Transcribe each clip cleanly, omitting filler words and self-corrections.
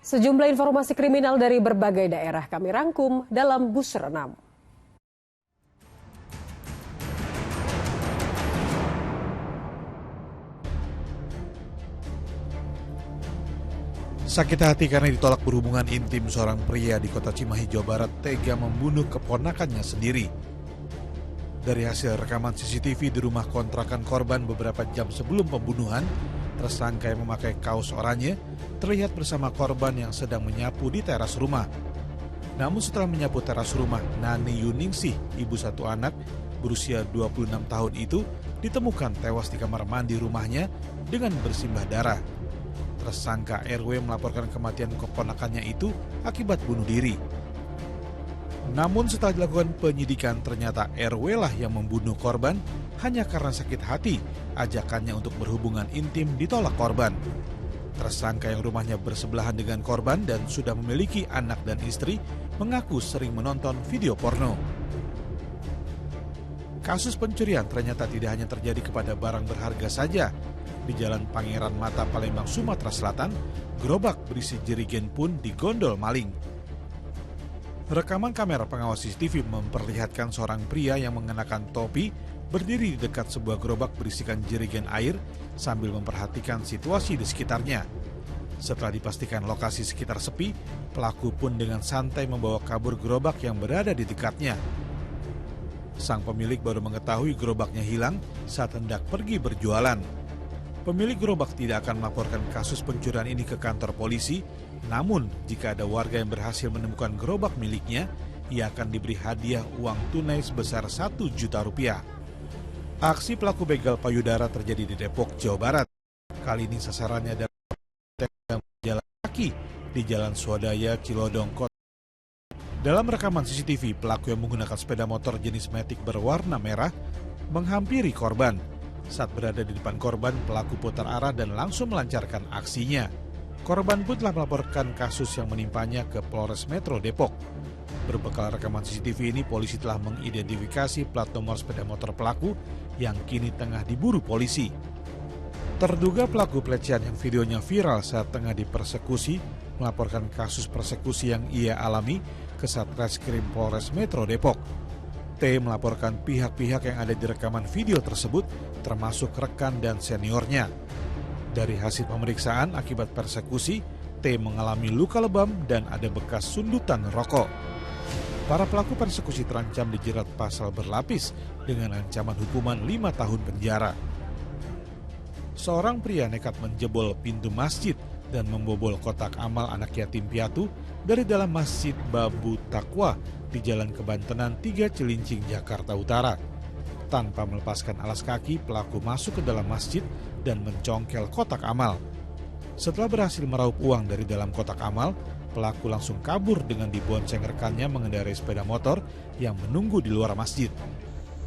Sejumlah informasi kriminal dari berbagai daerah kami rangkum dalam Bus Renam. Sakit hati karena ditolak berhubungan intim, seorang pria di kota Cimahi, Jawa Barat tega membunuh keponakannya sendiri. Dari hasil rekaman CCTV di rumah kontrakan korban beberapa jam sebelum pembunuhan, tersangka yang memakai kaos oranye terlihat bersama korban yang sedang menyapu di teras rumah. Namun setelah menyapu teras rumah, Nani Yuningsih, ibu satu anak berusia 26 tahun itu, ditemukan tewas di kamar mandi rumahnya dengan bersimbah darah. Tersangka RW melaporkan kematian keponakannya itu akibat bunuh diri. Namun setelah dilakukan penyidikan, ternyata RW lah yang membunuh korban hanya karena sakit hati ajakannya untuk berhubungan intim ditolak korban. Tersangka yang rumahnya bersebelahan dengan korban dan sudah memiliki anak dan istri mengaku sering menonton video porno. Kasus pencurian ternyata tidak hanya terjadi kepada barang berharga saja. Di Jalan Pangeran Mata, Palembang, Sumatera Selatan, gerobak berisi jerigen pun digondol maling. Rekaman kamera pengawas CCTV memperlihatkan seorang pria yang mengenakan topi berdiri di dekat sebuah gerobak berisikan jerigen air sambil memperhatikan situasi di sekitarnya. Setelah dipastikan lokasi sekitar sepi, pelaku pun dengan santai membawa kabur gerobak yang berada di dekatnya. Sang pemilik baru mengetahui gerobaknya hilang saat hendak pergi berjualan. Pemilik gerobak tidak akan melaporkan kasus pencurian ini ke kantor polisi, namun jika ada warga yang berhasil menemukan gerobak miliknya, ia akan diberi hadiah uang tunai sebesar 1 juta rupiah. Aksi pelaku begal payudara terjadi di Depok, Jawa Barat. Kali ini sasarannya adalah pedagang jalan kaki di Jalan Swadaya, Cilodong, Kota. Dalam rekaman CCTV, pelaku yang menggunakan sepeda motor jenis Matic berwarna merah menghampiri korban. Saat berada di depan korban, pelaku putar arah dan langsung melancarkan aksinya. Korban pun telah melaporkan kasus yang menimpanya ke Polres Metro Depok. Berbekal rekaman CCTV ini, polisi telah mengidentifikasi plat nomor sepeda motor pelaku yang kini tengah diburu polisi. Terduga pelaku pelecehan yang videonya viral saat tengah dipersekusi melaporkan kasus persekusi yang ia alami ke Satreskrim Polres Metro Depok. T melaporkan pihak-pihak yang ada di rekaman video tersebut, termasuk rekan dan seniornya. Dari hasil pemeriksaan akibat persekusi, T mengalami luka lebam dan ada bekas sundutan rokok. Para pelaku persekusi terancam dijerat pasal berlapis dengan ancaman hukuman 5 tahun penjara. Seorang pria nekat menjebol pintu masjid dan membobol kotak amal anak yatim piatu dari dalam Masjid Babu Taqwa di Jalan Kebantenan 3 Cilincing, Jakarta Utara. Tanpa melepaskan alas kaki, pelaku masuk ke dalam masjid dan mencongkel kotak amal. Setelah berhasil meraup uang dari dalam kotak amal, pelaku langsung kabur dengan dibonceng rekannya mengendarai sepeda motor yang menunggu di luar masjid.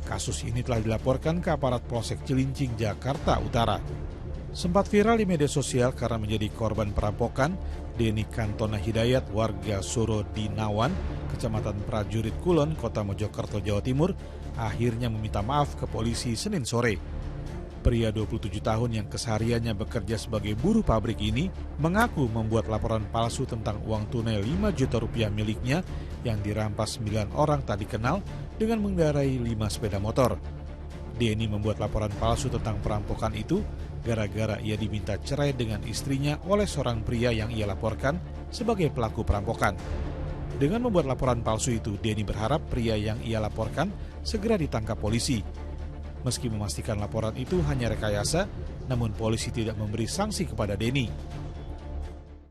Kasus ini telah dilaporkan ke aparat Polsek Cilincing, Jakarta Utara. Sempat viral di media sosial karena menjadi korban perampokan, Deni Kantona Hidayat, warga Suro Dinawan, Kecamatan Prajurit Kulon, Kota Mojokerto, Jawa Timur, akhirnya meminta maaf ke polisi Senin sore. Pria 27 tahun yang kesehariannya bekerja sebagai buruh pabrik ini mengaku membuat laporan palsu tentang uang tunai 5 juta rupiah miliknya yang dirampas 9 orang tak dikenal dengan mengendarai 5 sepeda motor. Deni membuat laporan palsu tentang perampokan itu gara-gara ia diminta cerai dengan istrinya oleh seorang pria yang ia laporkan sebagai pelaku perampokan. Dengan membuat laporan palsu itu, Deni berharap pria yang ia laporkan segera ditangkap polisi. Meski memastikan laporan itu hanya rekayasa, namun polisi tidak memberi sanksi kepada Deni.